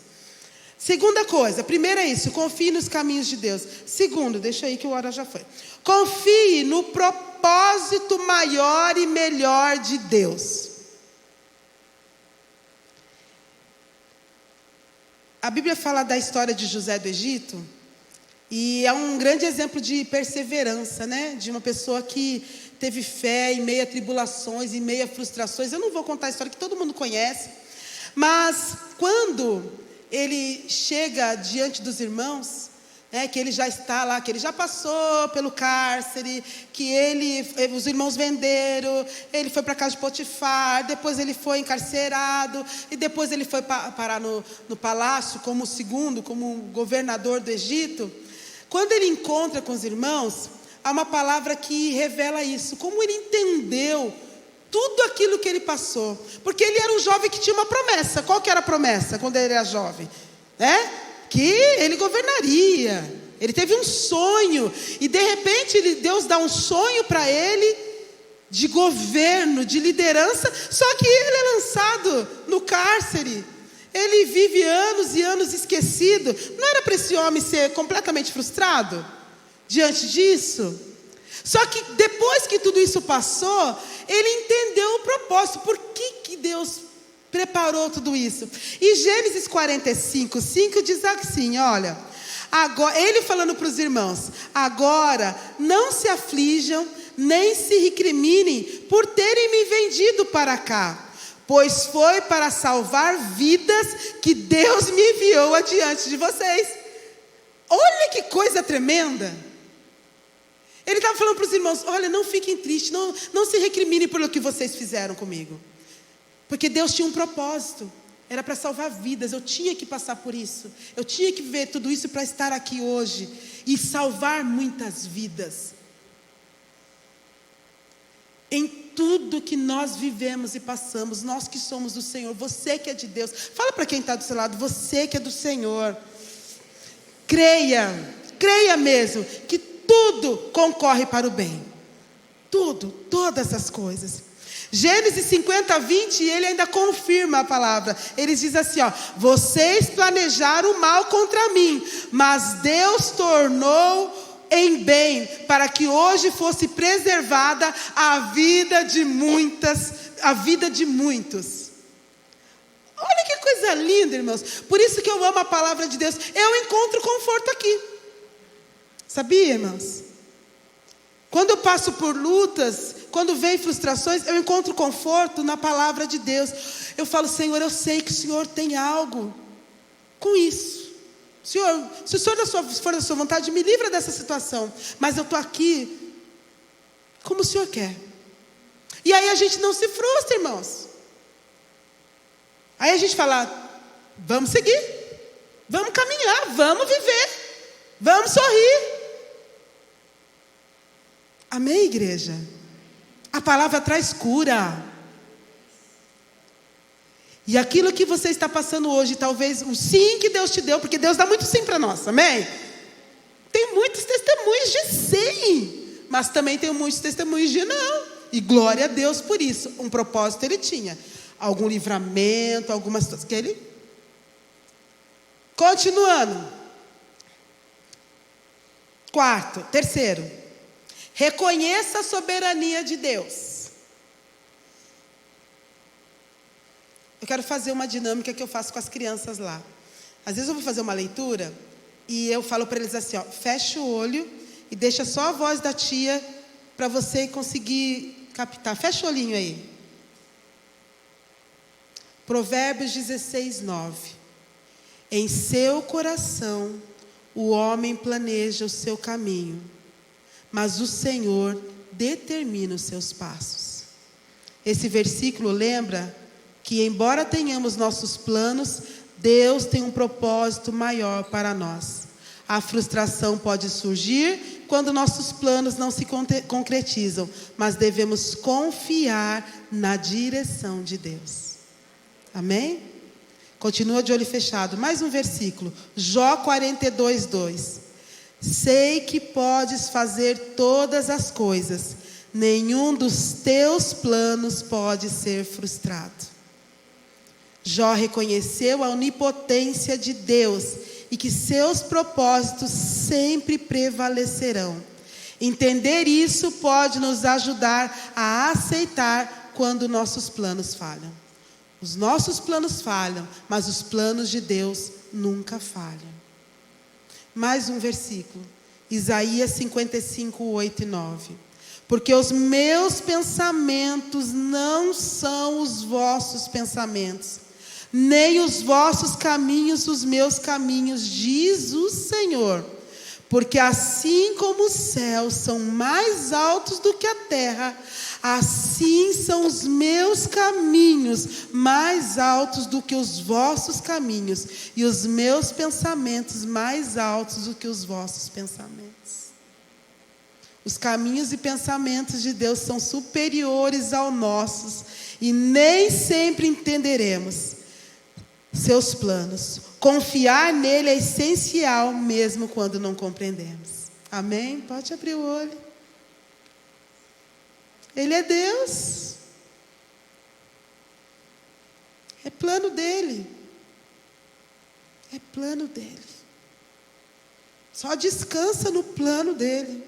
Segunda coisa, primeiro é isso, confie nos caminhos de Deus. Segundo, deixa aí que a hora já foi. Confie no propósito maior e melhor de Deus. A Bíblia fala da história de José do Egito, e é um grande exemplo de perseverança, né? De uma pessoa que teve fé em meio a tribulações, em meio a frustrações. Eu não vou contar a história que todo mundo conhece, mas quando ele chega diante dos irmãos, que ele já está lá, que ele já passou pelo cárcere, que os irmãos venderam, ele foi para a casa de Potifar, depois ele foi encarcerado, e depois ele foi parar no palácio como governador do Egito. Quando ele encontra com os irmãos, há uma palavra que revela isso, como ele entendeu tudo aquilo que ele passou, porque ele era um jovem que tinha uma promessa. Qual que era a promessa quando ele era jovem? Que ele governaria. Ele teve um sonho, e de repente Deus dá um sonho para ele, de governo, de liderança, só que ele é lançado no cárcere, ele vive anos e anos esquecido. Não era para esse homem ser completamente frustrado diante disso? Só que depois que tudo isso passou, ele entendeu o propósito, por que Deus preparou tudo isso. E Gênesis 45:5 diz assim, olha, agora, ele falando para os irmãos, agora não se aflijam, nem se recriminem por terem me vendido para cá, pois foi para salvar vidas que Deus me enviou adiante de vocês. Olha que coisa tremenda. Ele estava falando para os irmãos, olha, não fiquem tristes, não se recriminem pelo que vocês fizeram comigo. Porque Deus tinha um propósito, era para salvar vidas, eu tinha que passar por isso, eu tinha que ver tudo isso para estar aqui hoje, e salvar muitas vidas. Em tudo que nós vivemos e passamos, nós que somos do Senhor, você que é de Deus, fala para quem está do seu lado, você que é do Senhor, creia mesmo, que tudo concorre para o bem, todas as coisas. Gênesis 50:20, ele ainda confirma a palavra. Ele diz assim, vocês planejaram o mal contra mim, mas Deus tornou em bem, para que hoje fosse preservada a vida de muitos. Olha que coisa linda, irmãos. Por isso que eu amo a palavra de Deus. Eu encontro conforto aqui. Sabia, irmãos? Quando eu passo por lutas, quando vem frustrações, eu encontro conforto na palavra de Deus. Eu falo, Senhor, eu sei que o Senhor tem algo com isso. Senhor, se o Senhor for da sua vontade, me livra dessa situação. Mas eu estou aqui como o Senhor quer. E aí a gente não se frustra, irmãos. Aí a gente fala, vamos seguir, vamos caminhar, vamos viver, vamos sorrir. Amém, igreja? A palavra traz cura. E aquilo que você está passando hoje, talvez o sim que Deus te deu, porque Deus dá muito sim para nós, amém? Tem muitos testemunhos de sim, mas também tem muitos testemunhos de não. E glória a Deus por isso. Um propósito ele tinha. Algum livramento, algumas coisas que ele... Continuando. Terceiro. Reconheça a soberania de Deus. Eu quero fazer uma dinâmica que eu faço com as crianças lá. Às vezes eu vou fazer uma leitura e eu falo para eles assim, fecha o olho e deixa só a voz da tia para você conseguir captar. Fecha o olhinho aí. Provérbios 16:9. Em seu coração o homem planeja o seu caminho, mas o Senhor determina os seus passos. Esse versículo lembra que, embora tenhamos nossos planos, Deus tem um propósito maior para nós. A frustração pode surgir quando nossos planos não se concretizam, mas devemos confiar na direção de Deus. Amém? Continua de olho fechado. Mais um versículo. Jó 42, 2. Sei que podes fazer todas as coisas. Nenhum dos teus planos pode ser frustrado. Jó reconheceu a onipotência de Deus e que seus propósitos sempre prevalecerão. Entender isso pode nos ajudar a aceitar quando nossos planos falham. Os nossos planos falham, mas os planos de Deus nunca falham. Mais um versículo. Isaías 55, 8 e 9. Porque os meus pensamentos não são os vossos pensamentos, nem os vossos caminhos os meus caminhos, diz o Senhor. Porque assim como os céus são mais altos do que a terra, assim são os meus caminhos mais altos do que os vossos caminhos, e os meus pensamentos mais altos do que os vossos pensamentos. Os caminhos e pensamentos de Deus são superiores aos nossos, e nem sempre entenderemos seus planos. Confiar nele é essencial, mesmo quando não compreendemos. Amém? Pode abrir o olho. Ele é Deus. É plano dele. É plano dele. Só descansa no plano dele.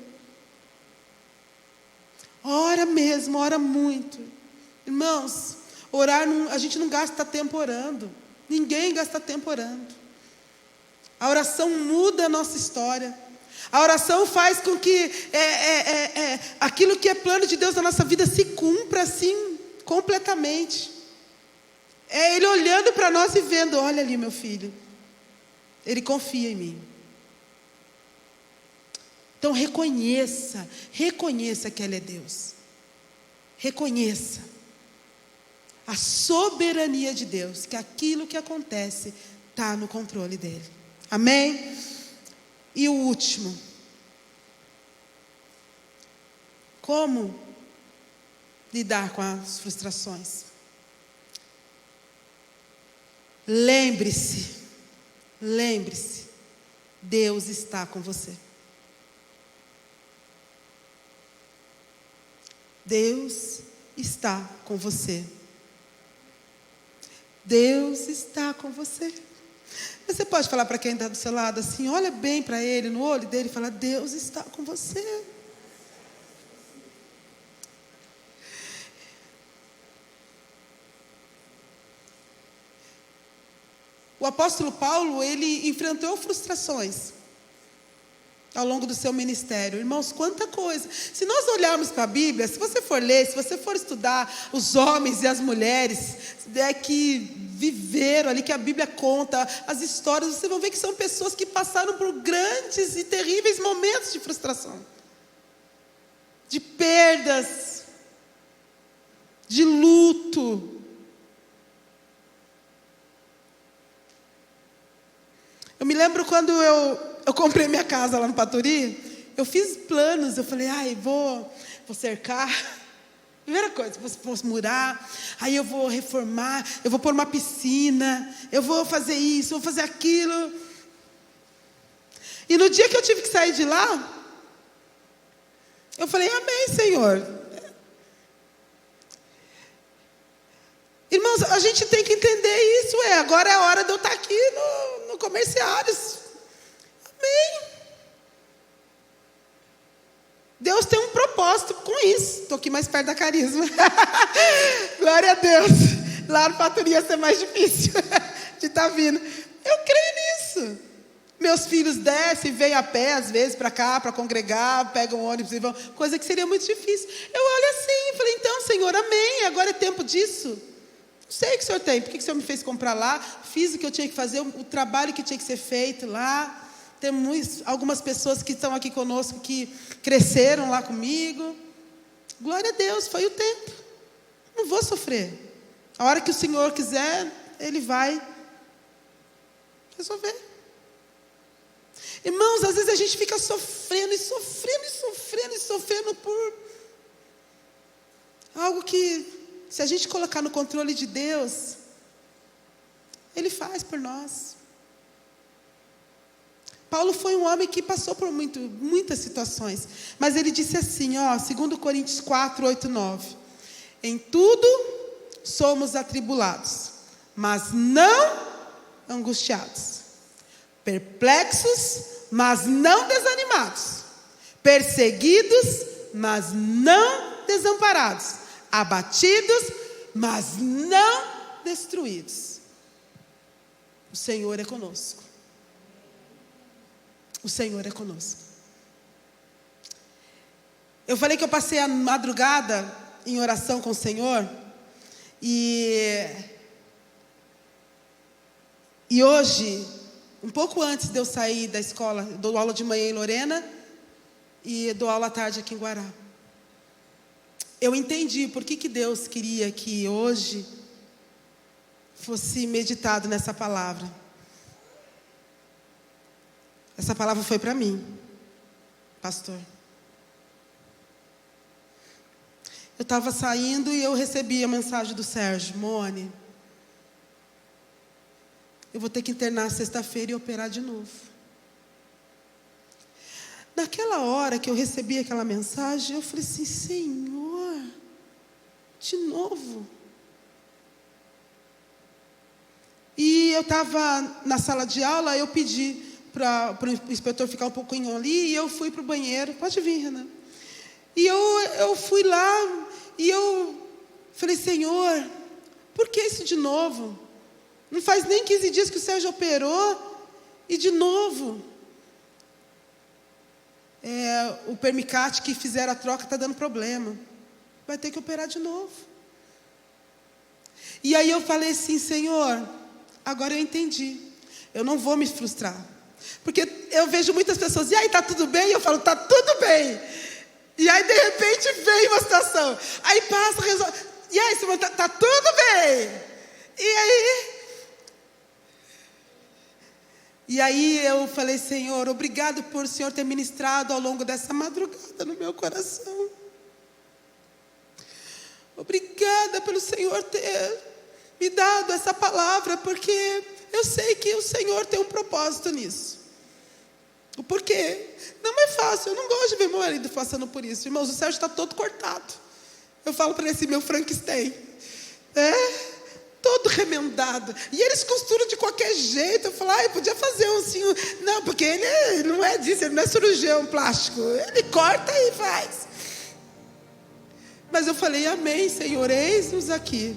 Ora mesmo, ora muito. Irmãos, orar, a gente não gasta tempo orando. Ninguém gasta tempo orando. A oração muda a nossa história. A oração faz com que aquilo que é plano de Deus na nossa vida se cumpra assim, completamente. É Ele olhando para nós e vendo, olha ali meu filho, Ele confia em mim. Então reconheça que Ele é Deus. Reconheça a soberania de Deus, que aquilo que acontece está no controle dele. Amém? E o último. Como lidar com as frustrações? Lembre-se, Deus está com você. Deus está com você. Deus está com você. Você pode falar para quem está do seu lado assim, olha bem para ele, no olho dele, e fala, Deus está com você. O apóstolo Paulo, ele enfrentou frustrações ao longo do seu ministério. Irmãos, quanta coisa. Se nós olharmos para a Bíblia, se você for ler, se você for estudar os homens e as mulheres que viveram ali, que a Bíblia conta, as histórias, vocês vão ver que são pessoas que passaram por grandes e terríveis momentos de frustração, de perdas, de luto. Eu me lembro quando eu comprei minha casa lá no Paturi, eu fiz planos, eu falei, vou cercar. Primeira coisa, vou murar, aí eu vou reformar, eu vou pôr uma piscina, eu vou fazer isso, vou fazer aquilo. E no dia que eu tive que sair de lá, eu falei, amém, Senhor. Irmãos, a gente tem que entender isso, agora é a hora de eu estar aqui no Comerciários. Amém. Deus tem um propósito com isso. Estou aqui mais perto da Carisma. Glória a Deus. Lá no Paturi ia ser mais difícil de estar vindo. Eu creio nisso. Meus filhos descem, vêm a pé às vezes para cá, para congregar, pegam um ônibus e vão. Coisa que seria muito difícil. Eu olho assim e falei, então, Senhor, amém. Agora é tempo disso. Não sei o que o Senhor tem. Por que o Senhor me fez comprar lá? Fiz o que eu tinha que fazer, o trabalho que tinha que ser feito lá. Temos algumas pessoas que estão aqui conosco que cresceram lá comigo. Glória a Deus, foi o tempo. Não vou sofrer. A hora que o Senhor quiser, Ele vai resolver. Irmãos, às vezes a gente fica sofrendo por algo que, se a gente colocar no controle de Deus, Ele faz por nós. Paulo foi um homem que passou por muitas situações. Mas ele disse assim, 2 Coríntios 4, 8, 9. Em tudo somos atribulados, mas não angustiados. Perplexos, mas não desanimados. Perseguidos, mas não desamparados. Abatidos, mas não destruídos. O Senhor é conosco. O Senhor é conosco. Eu falei que eu passei a madrugada em oração com o Senhor. E hoje, um pouco antes de eu sair da escola, eu dou aula de manhã em Lorena e dou aula à tarde aqui em Guará. Eu entendi por que Deus queria que hoje fosse meditado nessa palavra. Essa palavra foi para mim, pastor. Eu estava saindo e eu recebi a mensagem do Sérgio: Mone, eu vou ter que internar sexta-feira e operar de novo. Naquela hora que eu recebi aquela mensagem, eu falei assim: Senhor, de novo? E eu estava na sala de aula, eu pedi para o inspetor ficar um pouquinho ali, e eu fui para o banheiro. Pode vir, Renan. E eu fui lá, e eu falei: Senhor, por que isso de novo? Não faz nem 15 dias que o Sérgio operou, e de novo. O Permicate que fizeram a troca está dando problema. Vai ter que operar de novo. E aí eu falei assim: Senhor, agora eu entendi. Eu não vou me frustrar. Porque eu vejo muitas pessoas, e aí, está tudo bem? E eu falo: está tudo bem. E aí, de repente, vem uma situação. Aí passa, resolve. E aí, Simão, está tudo bem. E aí eu falei: Senhor, obrigado por o Senhor ter ministrado ao longo dessa madrugada no meu coração. Obrigada pelo Senhor ter me dado essa palavra, porque eu sei que o Senhor tem um propósito nisso. O porquê? Não é fácil, eu não gosto de ver meu marido passando por isso. Irmãos, o Sérgio está todo cortado. Eu falo para ele assim: meu Frankenstein. Todo remendado. E eles costuram de qualquer jeito. Eu falo: eu podia fazer um assim. Não, porque ele não é disso, ele não é cirurgião plástico. Ele corta e faz. Mas eu falei: amém, Senhor, eis-nos aqui.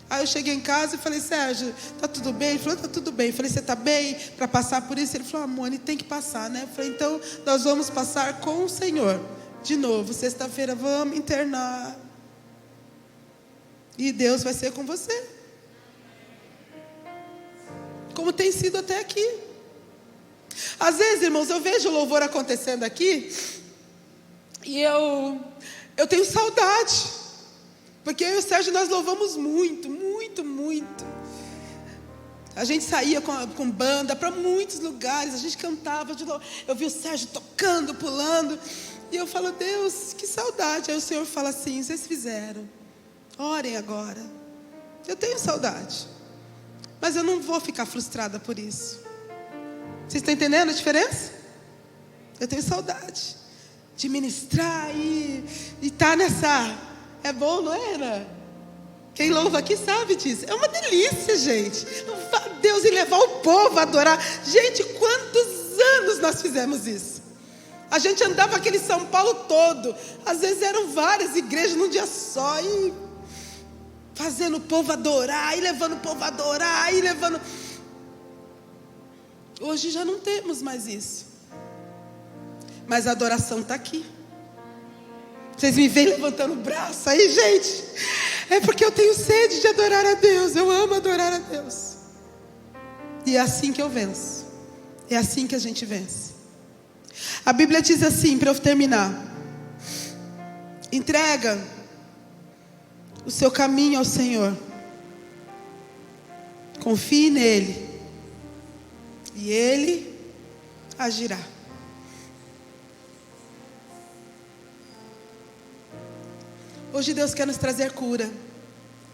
Aí eu cheguei em casa e falei: Sérgio, está tudo bem? Ele falou: está tudo bem. Eu falei: você está bem para passar por isso? Ele falou: amor, ele tem que passar, né? Eu falei: então nós vamos passar com o Senhor. De novo, sexta-feira vamos internar. E Deus vai ser com você. Como tem sido até aqui. Às vezes, irmãos, eu vejo o louvor acontecendo aqui, e eu tenho saudade. Porque eu e o Sérgio, nós louvamos muito, muito, muito. A gente saía com banda para muitos lugares, a gente cantava de novo. Eu vi o Sérgio tocando, pulando, e eu falo: Deus, que saudade. Aí o Senhor fala assim: vocês fizeram, orem agora. Eu tenho saudade, mas eu não vou ficar frustrada por isso. Vocês estão entendendo a diferença? Eu tenho saudade de ministrar e estar nessa... É bom, não é, Ana? Quem louva aqui sabe disso. É uma delícia, gente. Louvar a Deus e levar o povo a adorar. Gente, quantos anos nós fizemos isso? A gente andava aquele São Paulo todo. Às vezes eram várias igrejas num dia só. E fazendo o povo adorar. E levando o povo a adorar. E levando... Hoje já não temos mais isso. Mas a adoração está aqui. Vocês me veem levantando o braço aí, gente. É porque eu tenho sede de adorar a Deus. Eu amo adorar a Deus. E é assim que eu venço. É assim que a gente vence. A Bíblia diz assim, para eu terminar: entrega o seu caminho ao Senhor. Confie nele. E Ele agirá. Hoje Deus quer nos trazer cura.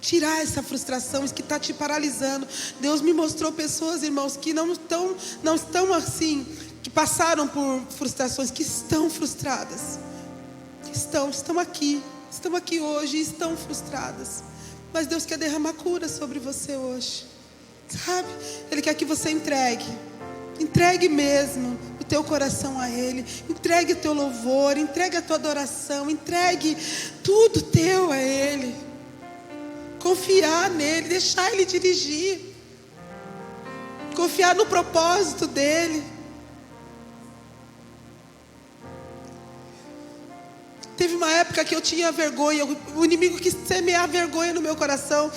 tirar essa frustração que está te paralisando. Deus me mostrou pessoas, irmãos, que não estão assim, que passaram por frustrações, que estão frustradas, que estão aqui hoje e estão frustradas. Mas Deus quer derramar cura sobre você hoje, sabe? Ele quer que você entregue mesmo o teu coração a Ele, entregue o teu louvor, entregue a tua adoração, entregue tudo teu a Ele, confiar nele, deixar Ele dirigir, confiar no propósito dEle. Teve uma época que eu tinha vergonha, o inimigo quis semear vergonha no meu coração.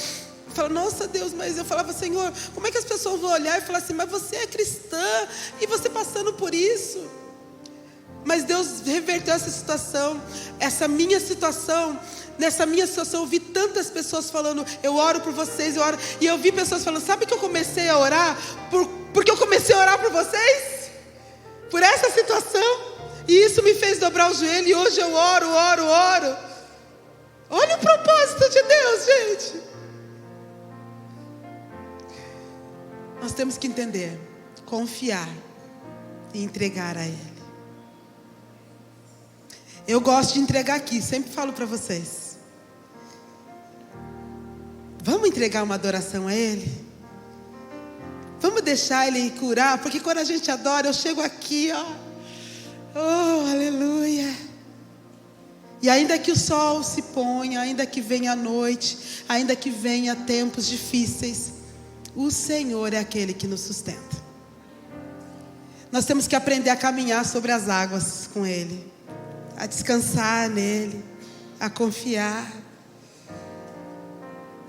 Eu falava, nossa Deus, mas eu falava, Senhor, como é que as pessoas vão olhar e falar assim, mas você é cristã, e você passando por isso? Mas Deus reverteu essa situação, nessa minha situação, eu vi tantas pessoas falando, eu oro por vocês, e eu vi pessoas falando, sabe que eu comecei a orar, porque eu comecei a orar por vocês? Por essa situação? E isso me fez dobrar o joelho, e hoje eu oro. Olha o propósito de Deus, gente. Nós temos que entender, confiar e entregar a Ele. Eu gosto de entregar aqui, sempre falo para vocês. Vamos entregar uma adoração a Ele? Vamos deixar Ele curar? Porque quando a gente adora, eu chego aqui, ó. Oh, aleluia. E ainda que o sol se ponha, ainda que venha a noite, ainda que venha tempos difíceis, o Senhor é aquele que nos sustenta. Nós temos que aprender a caminhar sobre as águas com Ele, a descansar nele, a confiar,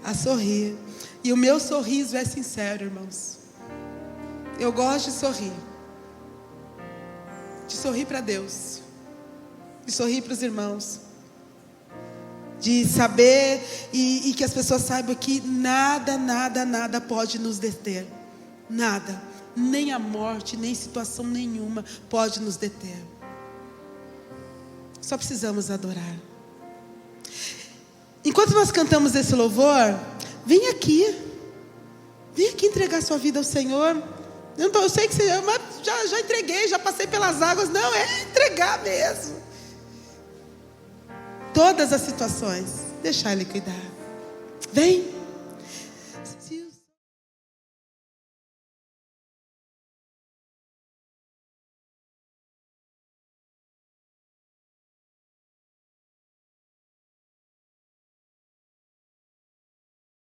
a sorrir. E o meu sorriso é sincero, irmãos. Eu gosto de sorrir. De sorrir para Deus, de sorrir para os irmãos, de saber e que as pessoas saibam que nada pode nos deter, nada, nem a morte, nem situação nenhuma pode nos deter. Só precisamos adorar. Enquanto nós cantamos esse louvor, vem aqui entregar sua vida ao Senhor. Eu sei que você ama, já entreguei, já passei pelas águas. Não, é entregar mesmo. Todas as situações, deixar Ele cuidar. Vem.